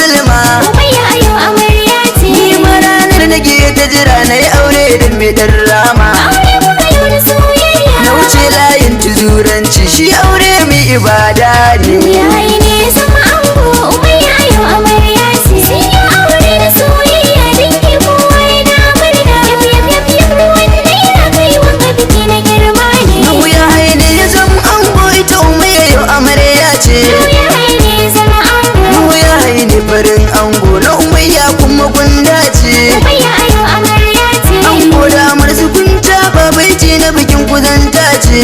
Salma. Umayya ayo amarya ce. Ni ma ranar nake ta jira na yi aure da mai dan rama. Aure muka yau da soyayya. Na wuce layin tuzuranci shi aure mai ibada ne. Yayi ne zama ango Umayya ayo amarya ce. Sun yi aure da soyayya dangi kowa yana murna. Yab wanda yana kai wanga biki na girma ne. Nuhu ya haine ya zama ango ita Umayya yau amarya ce. Yayi ne zama ango. Nuhu ya haine farin ango na Umayya kuma gunda ce. Umayya ayo amarya ce. Ango da amarsu kun taɓa baiti na bikin kuzanta ce.